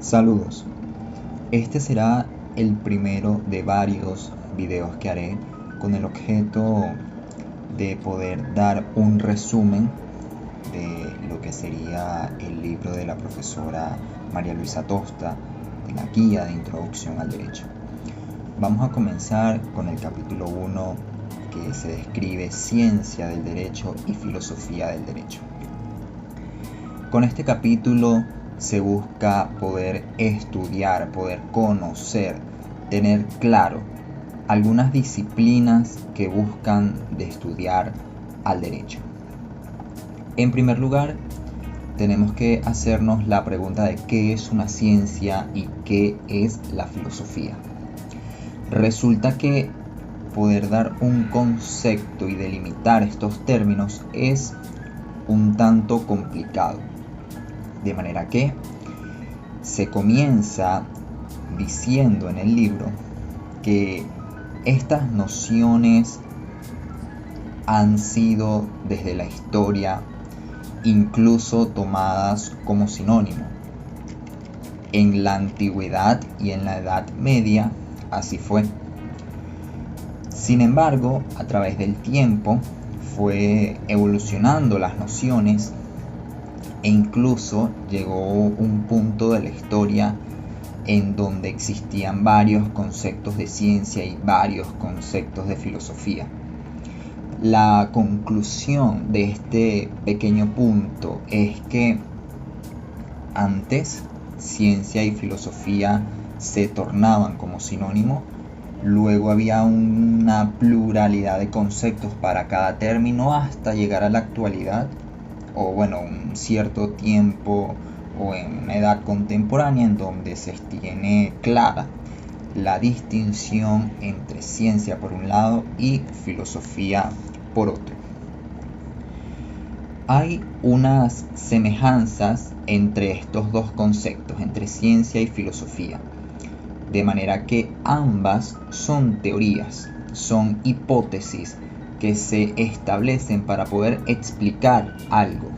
Saludos. Este será el primero de varios videos que haré con el objeto de poder dar un resumen de lo que sería el libro de la profesora María Luisa Tosta, de la Guía de Introducción al Derecho. Vamos a comenzar con el capítulo 1, que se describe Ciencia del Derecho y Filosofía del Derecho. Con este capítulo se busca poder estudiar, poder conocer, tener claro algunas disciplinas que buscan de estudiar al derecho. En primer lugar, tenemos que hacernos la pregunta de qué es una ciencia y qué es la filosofía. Resulta que poder dar un concepto y delimitar estos términos es un tanto complicado. De manera que se comienza diciendo en el libro que estas nociones han sido desde la historia incluso tomadas como sinónimo. En la antigüedad y en la Edad Media así fue. Sin embargo, a través del tiempo fue evolucionando las nociones e incluso llegó un punto de la historia en donde existían varios conceptos de ciencia y varios conceptos de filosofía. La conclusión de este pequeño punto es que antes ciencia y filosofía se tornaban como sinónimo, luego había una pluralidad de conceptos para cada término hasta llegar a la actualidad, o bueno, un cierto tiempo o en una edad contemporánea en donde se tiene clara la distinción entre ciencia por un lado y filosofía por otro. Hay unas semejanzas entre estos dos conceptos, entre ciencia y filosofía, de manera que ambas son teorías, son hipótesis que se establecen para poder explicar algo.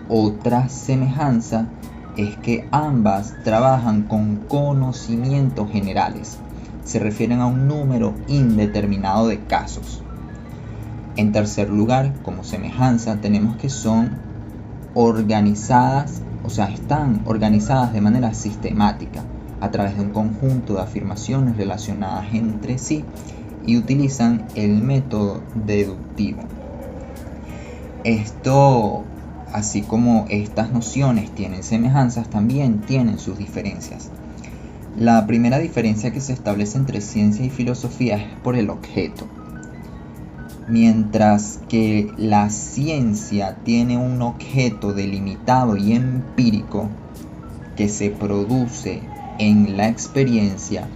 Otra semejanza es que ambas trabajan con conocimientos generales, se refieren a un número indeterminado de casos. En tercer lugar, como semejanza, tenemos que son organizadas, están organizadas de manera sistemática a través de un conjunto de afirmaciones relacionadas entre sí y utilizan el método deductivo. Esto, así como estas nociones tienen semejanzas, también tienen sus diferencias. La primera diferencia que se establece entre ciencia y filosofía es por el objeto. Mientras que la ciencia tiene un objeto delimitado y empírico que se produce en la experiencia,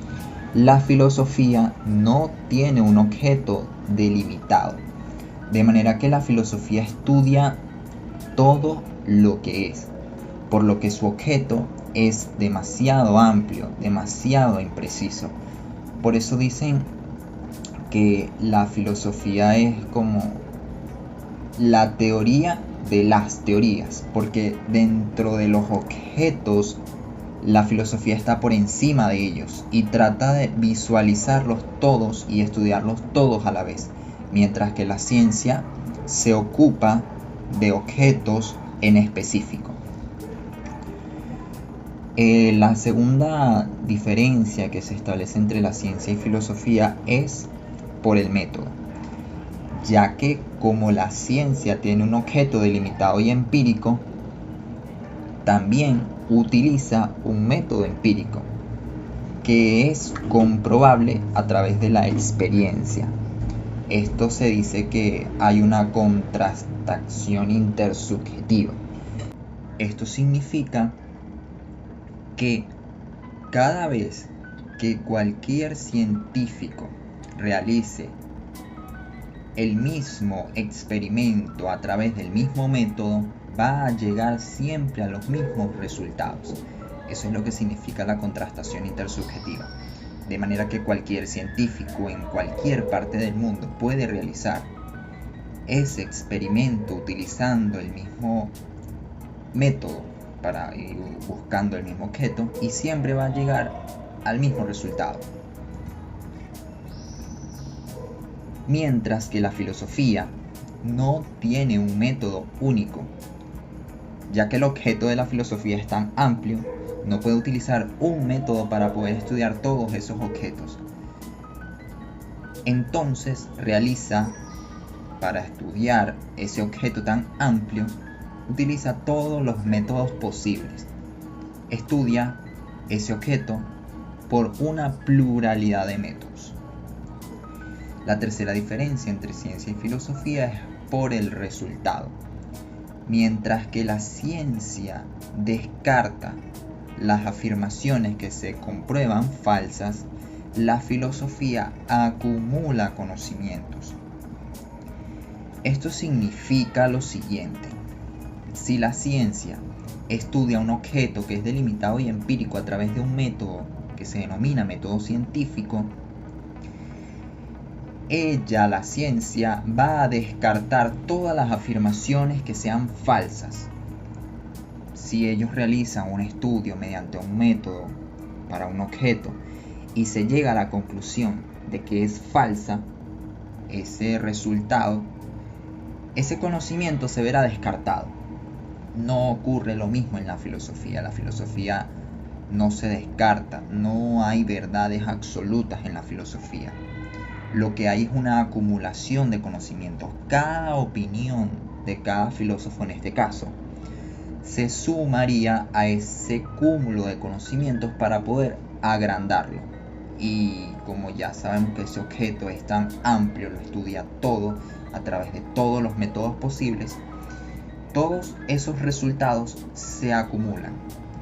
la filosofía no tiene un objeto delimitado, de manera que la filosofía estudia todo lo que es, por lo que su objeto es demasiado amplio, demasiado impreciso. Por eso dicen que la filosofía es como la teoría de las teorías, porque dentro de los objetos la filosofía está por encima de ellos y trata de visualizarlos todos y estudiarlos todos a la vez, mientras que la ciencia se ocupa de objetos en específico. La segunda diferencia que se establece entre la ciencia y filosofía es por el método, ya que como la ciencia tiene un objeto delimitado y empírico, también utiliza un método empírico que es comprobable a través de la experiencia. Esto se dice que hay una contrastación intersubjetiva. Esto significa que cada vez que cualquier científico realice el mismo experimento a través del mismo método, va a llegar siempre a los mismos resultados. Eso es lo que significa la contrastación intersubjetiva. De manera que cualquier científico en cualquier parte del mundo puede realizar ese experimento utilizando el mismo método para ir buscando el mismo objeto y siempre va a llegar al mismo resultado. Mientras que la filosofía no tiene un método único, ya que el objeto de la filosofía es tan amplio, no puede utilizar un método para poder estudiar todos esos objetos. Entonces para estudiar ese objeto tan amplio, utiliza todos los métodos posibles. Estudia ese objeto por una pluralidad de métodos. La tercera diferencia entre ciencia y filosofía es por el resultado. Mientras que la ciencia descarta las afirmaciones que se comprueban falsas, la filosofía acumula conocimientos. Esto significa lo siguiente: si la ciencia estudia un objeto que es delimitado y empírico a través de un método que se denomina método científico, la ciencia va a descartar todas las afirmaciones que sean falsas. Si ellos realizan un estudio mediante un método para un objeto y se llega a la conclusión de que es falsa ese resultado, ese conocimiento se verá descartado. No ocurre lo mismo en la filosofía. La filosofía no se descarta, no hay verdades absolutas en la filosofía. Lo que hay es una acumulación de conocimientos. Cada opinión de cada filósofo, en este caso, se sumaría a ese cúmulo de conocimientos para poder agrandarlo. Y como ya sabemos que ese objeto es tan amplio, lo estudia todo a través de todos los métodos posibles, todos esos resultados se acumulan,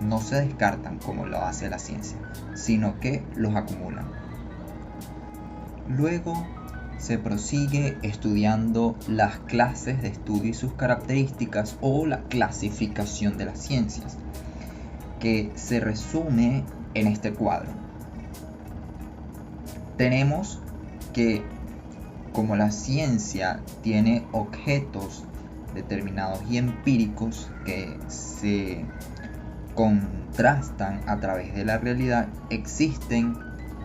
no se descartan como lo hace la ciencia, sino que los acumulan. Luego se prosigue estudiando las clases de estudio y sus características, o la clasificación de las ciencias, que se resume en este cuadro. Tenemos que, como la ciencia tiene objetos determinados y empíricos que se contrastan a través de la realidad, existen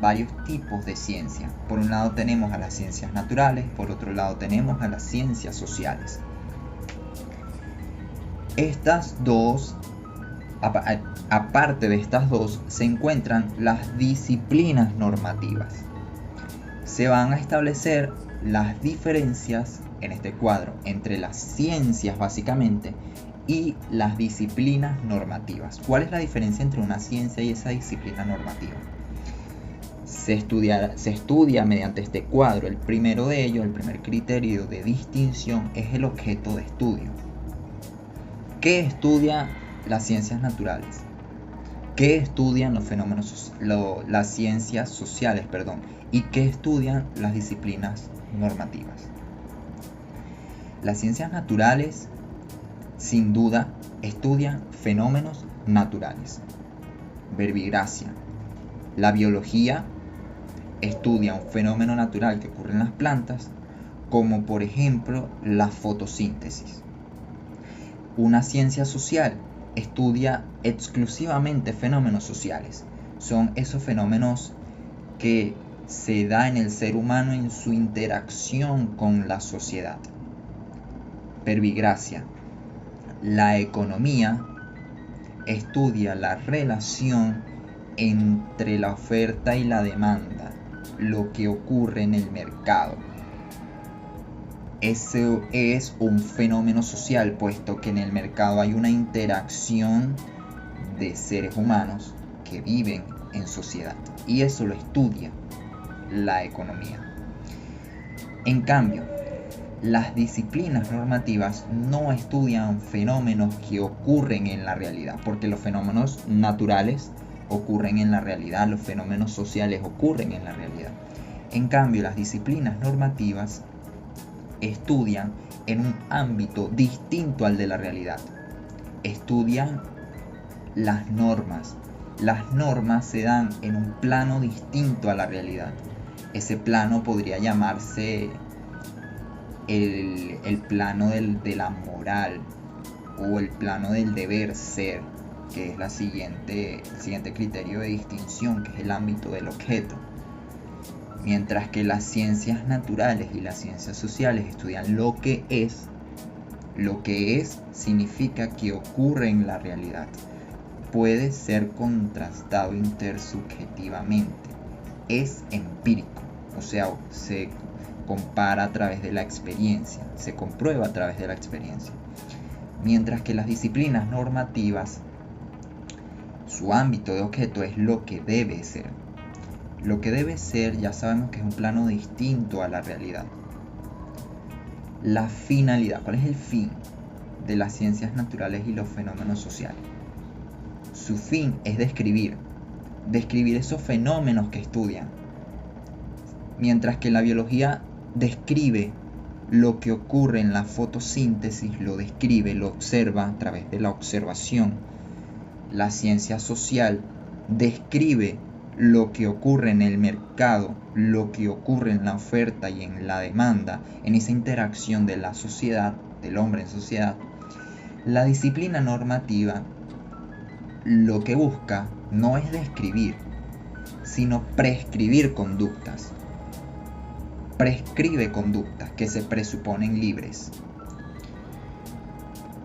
varios tipos de ciencia. Por un lado tenemos a las ciencias naturales, por otro lado tenemos a las ciencias sociales. Estas dos, aparte de estas dos, se encuentran las disciplinas normativas. Se van a establecer las diferencias en este cuadro entre las ciencias básicamente y las disciplinas normativas. ¿Cuál es la diferencia entre una ciencia y esa disciplina normativa? Se estudia mediante este cuadro. El primero de ellos, el primer criterio de distinción, es el objeto de estudio. ¿Qué estudia las ciencias naturales? ¿Qué estudian los fenómenos, las ciencias sociales, y qué estudian las disciplinas normativas? Las ciencias naturales, sin duda, estudian fenómenos naturales. Verbigracia. La biología estudia un fenómeno natural que ocurre en las plantas, como por ejemplo la fotosíntesis. Una ciencia social estudia exclusivamente fenómenos sociales. Son esos fenómenos que se da en el ser humano en su interacción con la sociedad. Verbigracia. La economía estudia la relación entre la oferta y la demanda, lo que ocurre en el mercado. Eso es un fenómeno social, puesto que en el mercado hay una interacción de seres humanos que viven en sociedad, y eso lo estudia la economía. En cambio, las disciplinas normativas no estudian fenómenos que ocurren en la realidad, porque los fenómenos naturales ocurren en la realidad, los fenómenos sociales ocurren en la realidad. En cambio, las disciplinas normativas estudian en un ámbito distinto al de la realidad. Estudian las normas. Las normas se dan en un plano distinto a la realidad. Ese plano podría llamarse el plano de la moral, o el plano del deber ser, que es el siguiente criterio de distinción, que es el ámbito del objeto. Mientras que las ciencias naturales y las ciencias sociales estudian lo que es significa que ocurre en la realidad. Puede ser contrastado intersubjetivamente. Es empírico, o sea, se compara a través de la experiencia, se comprueba a través de la experiencia. Mientras que las disciplinas normativas, su ámbito de objeto es lo que debe ser. Lo que debe ser, ya sabemos que es un plano distinto a la realidad. La finalidad, ¿cuál es el fin de las ciencias naturales y los fenómenos sociales? Su fin es describir esos fenómenos que estudian. Mientras que la biología describe lo que ocurre en la fotosíntesis, lo describe, lo observa a través de la observación. La ciencia social describe lo que ocurre en el mercado, lo que ocurre en la oferta y en la demanda, en esa interacción de la sociedad, del hombre en sociedad. La disciplina normativa lo que busca no es describir, sino prescribir conductas. Prescribe conductas que se presuponen libres.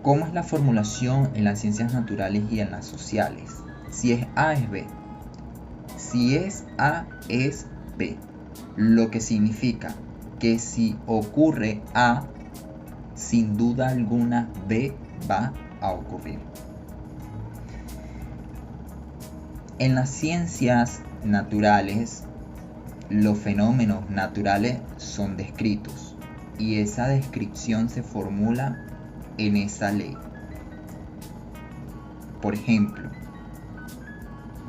¿Cómo es la formulación en las ciencias naturales y en las sociales? Si es A es B. Si es A es B. Lo que significa que si ocurre A, sin duda alguna B va a ocurrir. En las ciencias naturales, los fenómenos naturales son descritos y esa descripción se formula en esa ley. Por ejemplo,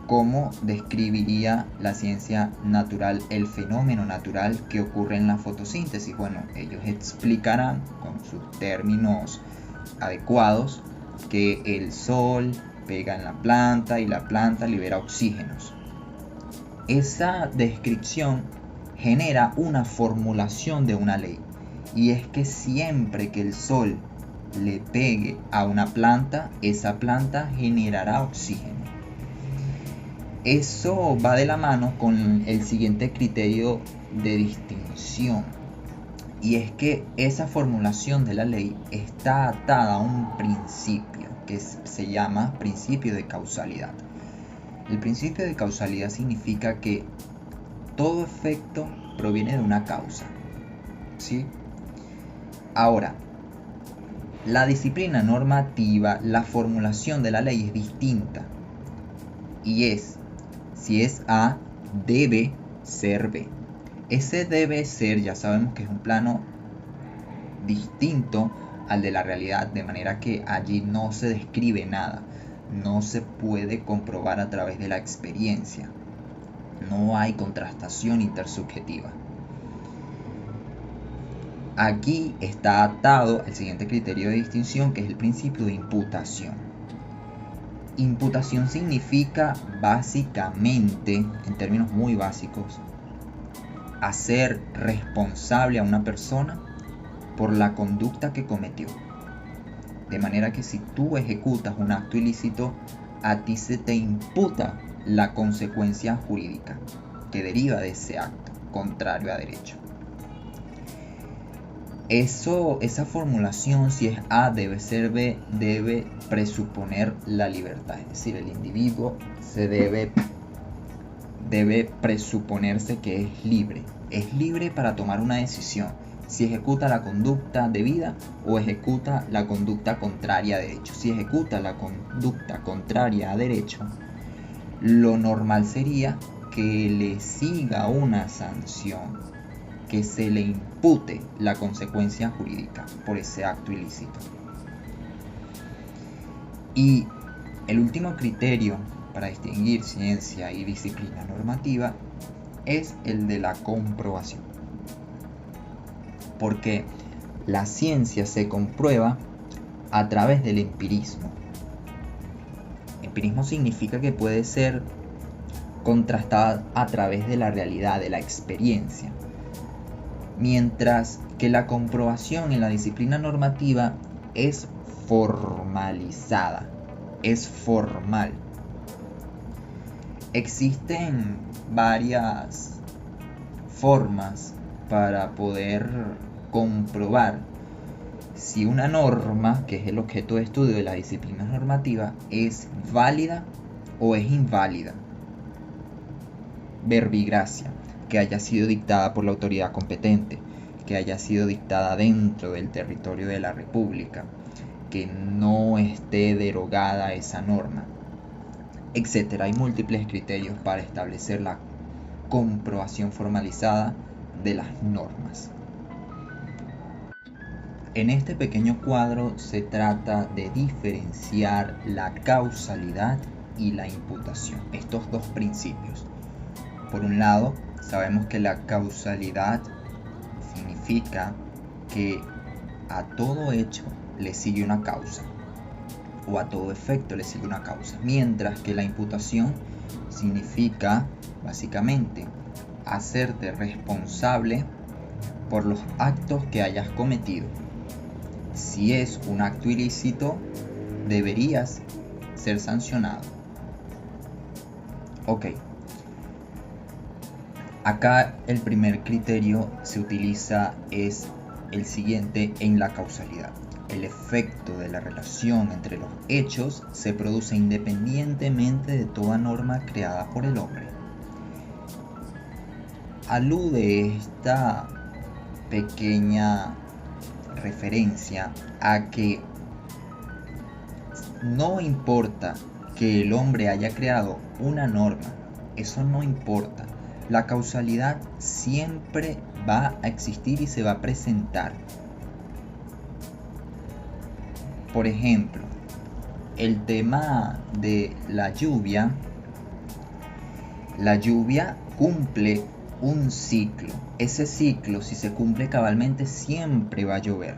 ¿cómo describiría la ciencia natural el fenómeno natural que ocurre en la fotosíntesis? Bueno, ellos explicarán con sus términos adecuados que el sol pega en la planta y la planta libera oxígenos. Esa descripción genera una formulación de una ley, y es que siempre que el sol le pegue a una planta, esa planta generará oxígeno. Eso va de la mano con el siguiente criterio de distinción, y es que esa formulación de la ley está atada a un principio que se llama principio de causalidad. El principio de causalidad significa que todo efecto proviene de una causa, ¿sí? Ahora, la disciplina normativa, la formulación de la ley es distinta, y es, si es A, debe ser B. Ese debe ser, ya sabemos que es un plano distinto al de la realidad, de manera que allí no se describe nada, no se puede comprobar a través de la experiencia, no hay contrastación intersubjetiva. Aquí está atado al siguiente criterio de distinción, que es el principio de imputación. Imputación significa básicamente, en términos muy básicos, hacer responsable a una persona por la conducta que cometió. De manera que si tú ejecutas un acto ilícito, a ti se te imputa la consecuencia jurídica que deriva de ese acto contrario a derecho. Esa formulación, si es A debe ser B, debe presuponer la libertad. Es decir, el individuo debe presuponerse que es libre. Es libre para tomar una decisión, si ejecuta la conducta debida o ejecuta la conducta contraria a derecho. Si ejecuta la conducta contraria a derecho, lo normal sería que le siga una sanción, que se le impute la consecuencia jurídica por ese acto ilícito. Y el último criterio para distinguir ciencia y disciplina normativa es el de la comprobación. Porque la ciencia se comprueba a través del empirismo. Empirismo significa que puede ser contrastada a través de la realidad, de la experiencia. Mientras que la comprobación en la disciplina normativa es formalizada. es formal. Existen varias formas para poder comprobar si una norma, que es el objeto de estudio de la disciplina normativa, es válida o es inválida. Verbigracia, que haya sido dictada por la autoridad competente, que haya sido dictada dentro del territorio de la República, que no esté derogada esa norma, etc. Hay múltiples criterios para establecer la comprobación formalizada de las normas. En este pequeño cuadro se trata de diferenciar la causalidad y la imputación, estos dos principios. Por un lado, sabemos que la causalidad significa que a todo hecho le sigue una causa, o a todo efecto le sigue una causa, mientras que la imputación significa, básicamente, hacerte responsable por los actos que hayas cometido. Si es un acto ilícito, deberías ser sancionado. Ok. Acá el primer criterio se utiliza es el siguiente en la causalidad. El efecto de la relación entre los hechos se produce independientemente de toda norma creada por el hombre. Alude esta pequeña referencia a que no importa que el hombre haya creado una norma, eso no importa. La causalidad siempre va a existir y se va a presentar. Por ejemplo, el tema de la lluvia cumple un ciclo. Ese ciclo, si se cumple cabalmente, siempre va a llover.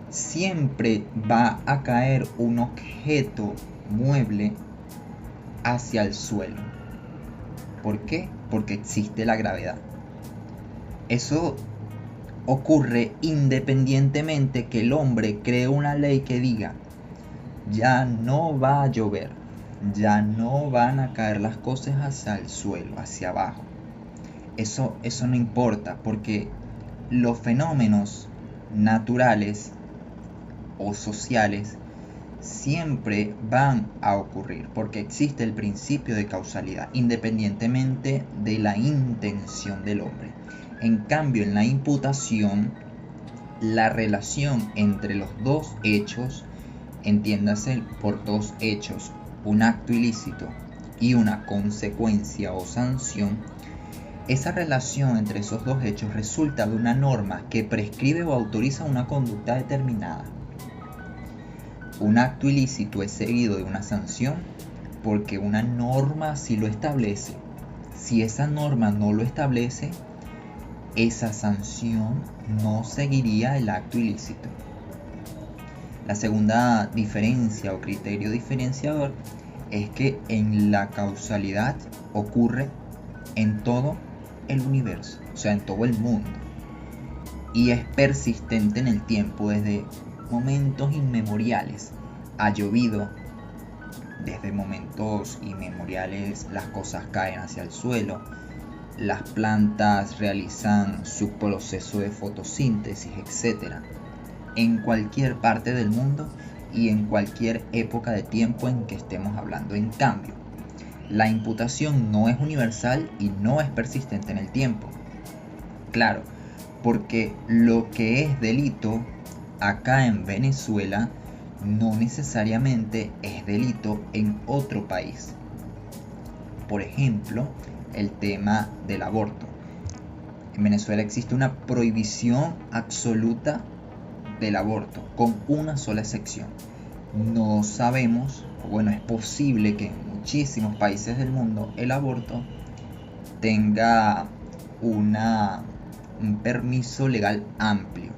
Siempre va a caer un objeto mueble hacia el suelo. ¿Por qué? Porque existe la gravedad. Eso ocurre independientemente que el hombre cree una ley que diga: ya no va a llover, ya no van a caer las cosas hacia el suelo, hacia abajo. Eso no importa, porque los fenómenos naturales o sociales siempre van a ocurrir, porque existe el principio de causalidad, independientemente de la intención del hombre. En cambio, en la imputación, la relación entre los dos hechos, entiéndase por dos hechos, un acto ilícito y una consecuencia o sanción, esa relación entre esos dos hechos resulta de una norma que prescribe o autoriza una conducta determinada. Un acto ilícito es seguido de una sanción porque una norma así lo establece. Si esa norma no lo establece, esa sanción no seguiría el acto ilícito. La segunda diferencia o criterio diferenciador es que en la causalidad ocurre en todo el universo, o sea, en todo el mundo, y es persistente en el tiempo desde momentos inmemoriales. Ha llovido, desde momentos inmemoriales las cosas caen hacia el suelo, las plantas realizan su proceso de fotosíntesis, etc. En cualquier parte del mundo y en cualquier época de tiempo en que estemos hablando. En cambio, la imputación no es universal y no es persistente en el tiempo. Claro, porque lo que es delito acá en Venezuela no necesariamente es delito en otro país. Por ejemplo, el tema del aborto. En Venezuela existe una prohibición absoluta del aborto, con una sola excepción. No sabemos, bueno, es posible que en muchísimos países del mundo el aborto tenga un permiso legal amplio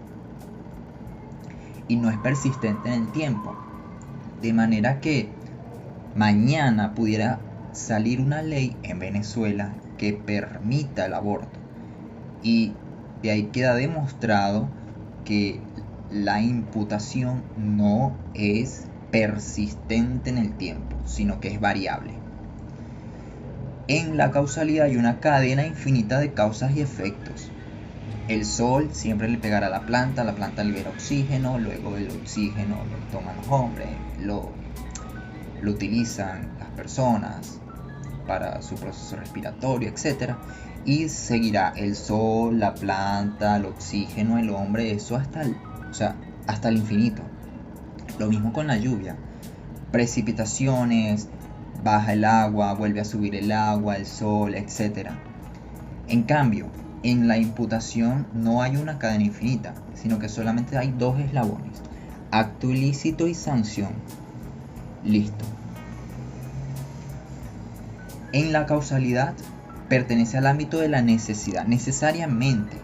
y no es persistente en el tiempo, de manera que mañana pudiera salir una ley en Venezuela que permita el aborto, y de ahí queda demostrado que la imputación no es persistente en el tiempo, sino que es variable. En la causalidad hay una cadena infinita de causas y efectos. El sol siempre le pegará a la planta libera oxígeno, luego el oxígeno lo toman los hombres, lo utilizan las personas para su proceso respiratorio, etc. Y seguirá el sol, la planta, el oxígeno, el hombre, eso hasta el infinito. Lo mismo con la lluvia. Precipitaciones, baja el agua, vuelve a subir el agua, el sol, etc. En cambio, en la imputación no hay una cadena infinita, sino que solamente hay dos eslabones: acto ilícito y sanción. Listo. En la causalidad pertenece al ámbito de la necesidad. Necesariamente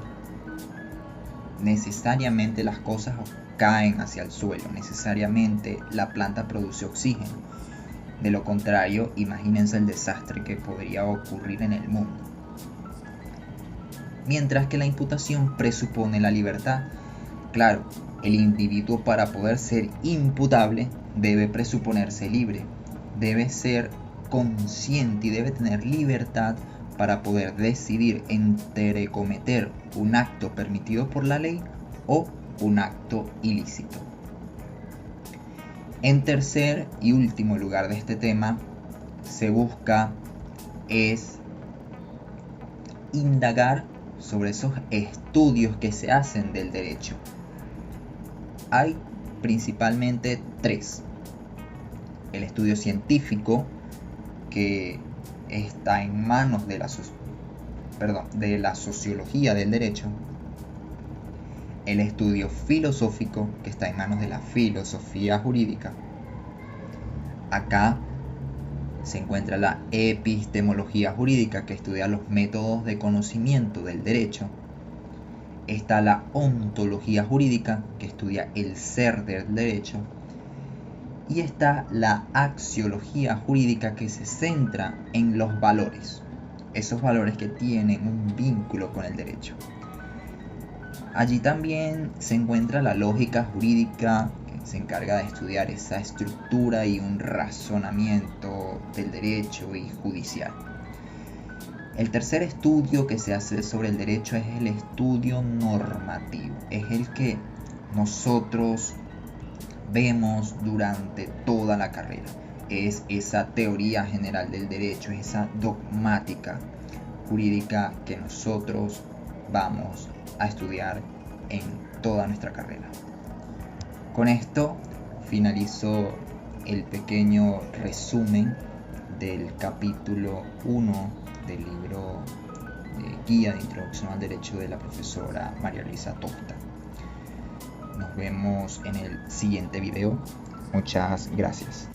las cosas caen hacia el suelo. Necesariamente la planta produce oxígeno. De lo contrario, imagínense el desastre que podría ocurrir en el mundo. Mientras que la imputación presupone la libertad. Claro, el individuo, para poder ser imputable, debe presuponerse libre, debe ser consciente y debe tener libertad para poder decidir entre cometer un acto permitido por la ley o un acto ilícito. En tercer y último lugar de este tema, se busca es indagar sobre esos estudios que se hacen del derecho. Hay principalmente tres: el estudio científico, que está en manos de la sociología del derecho; el estudio filosófico, que está en manos de la filosofía jurídica. Acá se encuentra la epistemología jurídica, que estudia los métodos de conocimiento del derecho. Está la ontología jurídica, que estudia el ser del derecho. Y está la axiología jurídica, que se centra en los valores, esos valores que tienen un vínculo con el derecho. Allí también se encuentra la lógica jurídica, que se encarga de estudiar esa estructura y un razonamiento del derecho y judicial. El tercer estudio que se hace sobre el derecho es el estudio normativo. Es el que nosotros vemos durante toda la carrera. Es esa teoría general del derecho, es esa dogmática jurídica que nosotros vamos a estudiar en toda nuestra carrera. Con esto finalizo el pequeño resumen del capítulo 1 del libro de Guía de Introducción al Derecho de la profesora María Luisa Tosta. Nos vemos en el siguiente video. Muchas gracias.